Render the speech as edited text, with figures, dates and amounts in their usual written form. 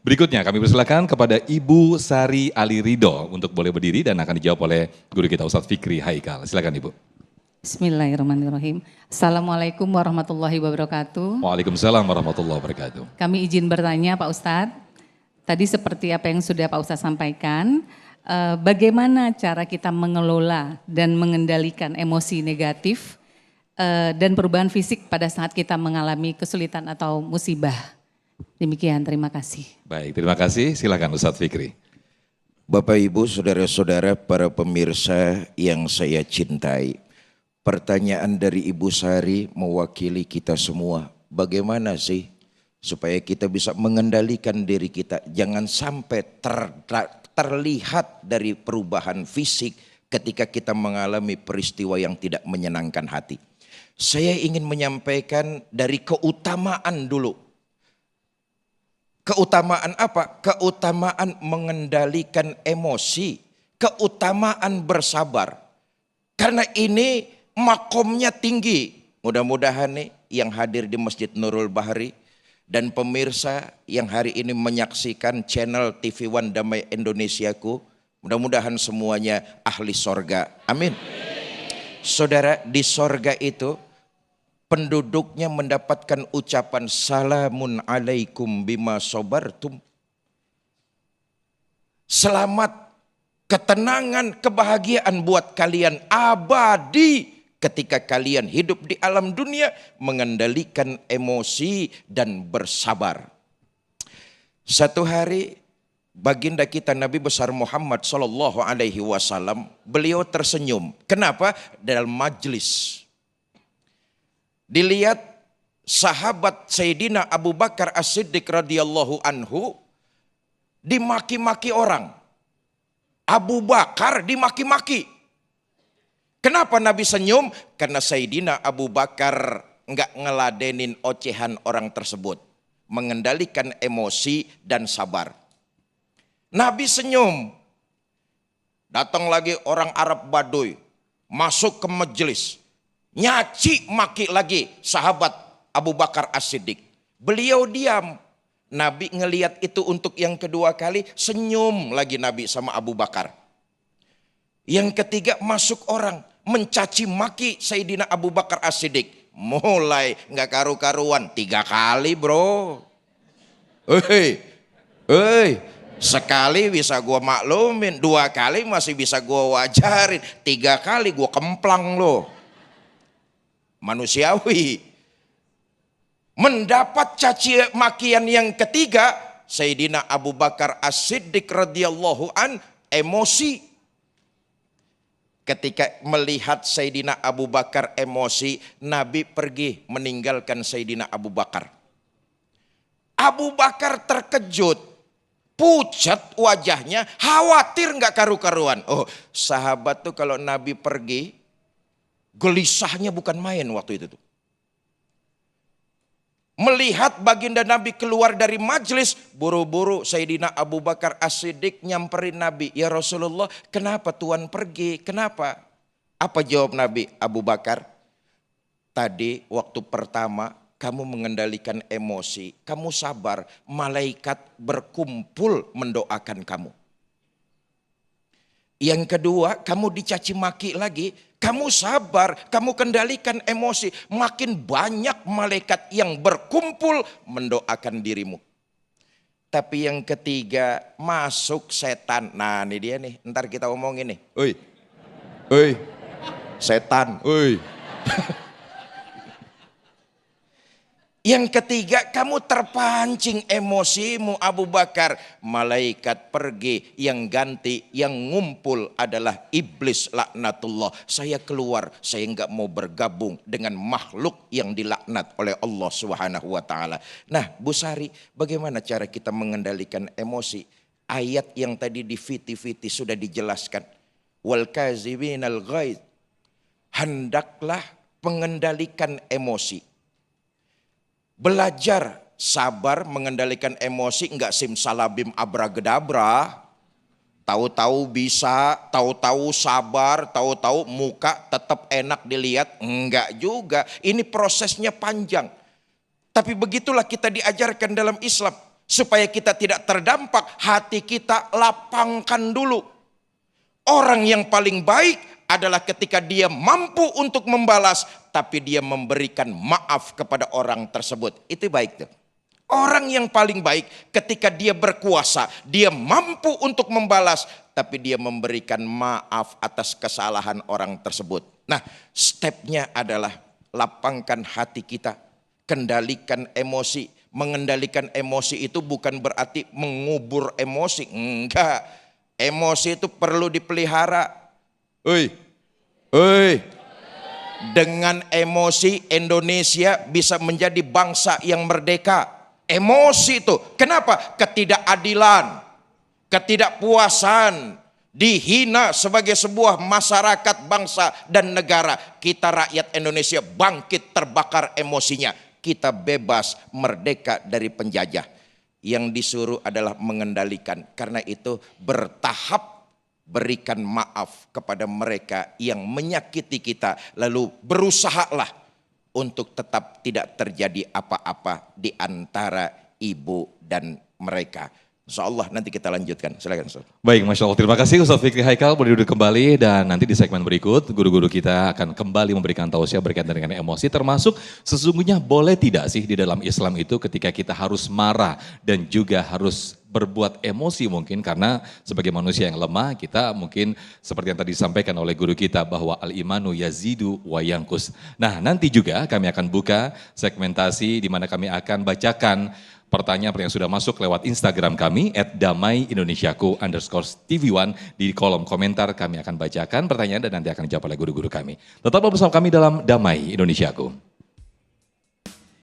Berikutnya kami persilakan kepada Ibu Sari Ali Ridho untuk boleh berdiri dan akan dijawab oleh guru kita Ustadz Fikri Haikal. Silakan Ibu. Bismillahirrahmanirrahim. Assalamualaikum warahmatullahi wabarakatuh. Waalaikumsalam warahmatullahi wabarakatuh. Kami izin bertanya Pak Ustadz, tadi seperti apa yang sudah Pak Ustadz sampaikan, bagaimana cara kita mengelola dan mengendalikan emosi negatif dan perubahan fisik pada saat kita mengalami kesulitan atau musibah. Demikian, terima kasih. Baik, terima kasih. Silakan Ustadz Fikri. Bapak Ibu, saudara-saudara, para pemirsa yang saya cintai. Pertanyaan dari Ibu Sari mewakili kita semua. Bagaimana sih supaya kita bisa mengendalikan diri kita? Jangan sampai terlihat dari perubahan fisik ketika kita mengalami peristiwa yang tidak menyenangkan hati. Saya ingin menyampaikan dari keutamaan dulu. Keutamaan apa? Keutamaan mengendalikan emosi, keutamaan bersabar. Karena ini makomnya tinggi. Mudah-mudahan nih yang hadir di Masjid Nurul Bahri dan pemirsa yang hari ini menyaksikan channel TV One Damai Indonesiaku, mudah-mudahan semuanya ahli sorga. Amin. Saudara, di sorga itu penduduknya mendapatkan ucapan salamun alaikum bima sobartum. Selamat, ketenangan, kebahagiaan buat kalian abadi ketika kalian hidup di alam dunia mengendalikan emosi dan bersabar. Satu hari baginda kita Nabi besar Muhammad sallallahu alaihi wasallam, beliau tersenyum. Kenapa? Dalam majlis dilihat sahabat Sayyidina Abu Bakar As-Siddiq radhiyallahu anhu dimaki-maki orang. Abu Bakar dimaki-maki. Kenapa Nabi senyum? Karena Sayyidina Abu Bakar enggak ngeladenin ocehan orang tersebut. Mengendalikan emosi dan sabar. Nabi senyum. Datang lagi orang Arab Baduy. Masuk ke majelis. Nyaci maki lagi sahabat Abu Bakar As-Siddiq. Beliau diam. Nabi ngelihat itu untuk yang kedua kali, senyum lagi Nabi sama Abu Bakar. Yang ketiga masuk orang mencaci maki Sayyidina Abu Bakar As-Siddiq. Mulai nggak karu-karuan 3 kali bro. Sekali bisa gua maklumin, 2 kali masih bisa gua wajarin, 3 kali gua kemplang loh. Manusiawi. Mendapat caci makian yang ketiga, Sayyidina Abu Bakar As-Siddiq radhiyallahu an emosi. Ketika melihat Sayyidina Abu Bakar emosi, Nabi pergi meninggalkan Sayyidina Abu Bakar. Abu Bakar terkejut, pucat wajahnya, khawatir nggak karu-karuan. Oh, sahabat tuh kalau Nabi pergi, gelisahnya bukan main waktu itu tuh. Melihat baginda Nabi keluar dari majelis, buru-buru Sayyidina Abu Bakar As-Siddiq nyamperin Nabi. Ya Rasulullah, kenapa Tuhan pergi? Kenapa? Apa jawab Nabi? Abu Bakar, tadi waktu pertama kamu mengendalikan emosi, kamu sabar, malaikat berkumpul mendoakan kamu. Yang kedua, kamu dicaci maki lagi, kamu sabar, kamu kendalikan emosi. Makin banyak malaikat yang berkumpul mendoakan dirimu. Tapi yang ketiga, masuk setan. Nah ini dia nih, ntar kita omongin nih. Oi, setan, oi. Yang ketiga, kamu terpancing emosimu Abu Bakar. Malaikat pergi, yang ganti, yang ngumpul adalah iblis laknatullah. Saya keluar, saya enggak mau bergabung dengan makhluk yang dilaknat oleh Allah Subhanahu wa taala. Nah, Bu Sari, bagaimana cara kita mengendalikan emosi? Ayat yang tadi di fiti-fiti sudah dijelaskan. Wal kaziminal ghaidz. Hendaklah mengendalikan emosi. Belajar sabar mengendalikan emosi, enggak simsalabim abragedabra. Tahu-tahu bisa, tahu-tahu sabar, tahu-tahu muka tetap enak dilihat. Enggak juga, ini prosesnya panjang. Tapi begitulah kita diajarkan dalam Islam. Supaya kita tidak terdampak, hati kita lapangkan dulu. Orang yang paling baik adalah ketika dia mampu untuk membalas, tapi dia memberikan maaf kepada orang tersebut. Itu baik tuh. Orang yang paling baik ketika dia berkuasa, dia mampu untuk membalas, tapi dia memberikan maaf atas kesalahan orang tersebut. Nah, stepnya adalah lapangkan hati kita, kendalikan emosi. Mengendalikan emosi itu bukan berarti mengubur emosi, enggak. Emosi itu perlu dipelihara. Dengan emosi Indonesia bisa menjadi bangsa yang merdeka. Emosi itu, kenapa? Ketidakadilan, ketidakpuasan, dihina sebagai sebuah masyarakat, bangsa dan negara. Kita rakyat Indonesia bangkit terbakar emosinya. Kita bebas, merdeka dari penjajah. Yang disuruh adalah mengendalikan. Karena itu bertahap berikan maaf kepada mereka yang menyakiti kita. Lalu berusahalah untuk tetap tidak terjadi apa-apa di antara ibu dan mereka. InsyaAllah nanti kita lanjutkan. Silakan Ustaz. Baik, Masya Allah. Terima kasih Ustaz Fikri Haikal. Boleh duduk kembali dan nanti di segmen berikut guru-guru kita akan kembali memberikan tausiah berkaitan dengan emosi. Termasuk sesungguhnya boleh tidak sih di dalam Islam itu ketika kita harus marah dan juga harus berbuat emosi mungkin karena sebagai manusia yang lemah kita mungkin seperti yang tadi disampaikan oleh guru kita bahwa al-imanu yazidu wa yanqus. Nah nanti juga kami akan buka segmentasi di mana kami akan bacakan pertanyaan yang sudah masuk lewat Instagram kami @damai_indonesiaku_tv1 di kolom komentar kami akan bacakan pertanyaan dan nanti akan dijawab oleh guru-guru kami. Tetaplah bersama kami dalam Damai Indonesiaku.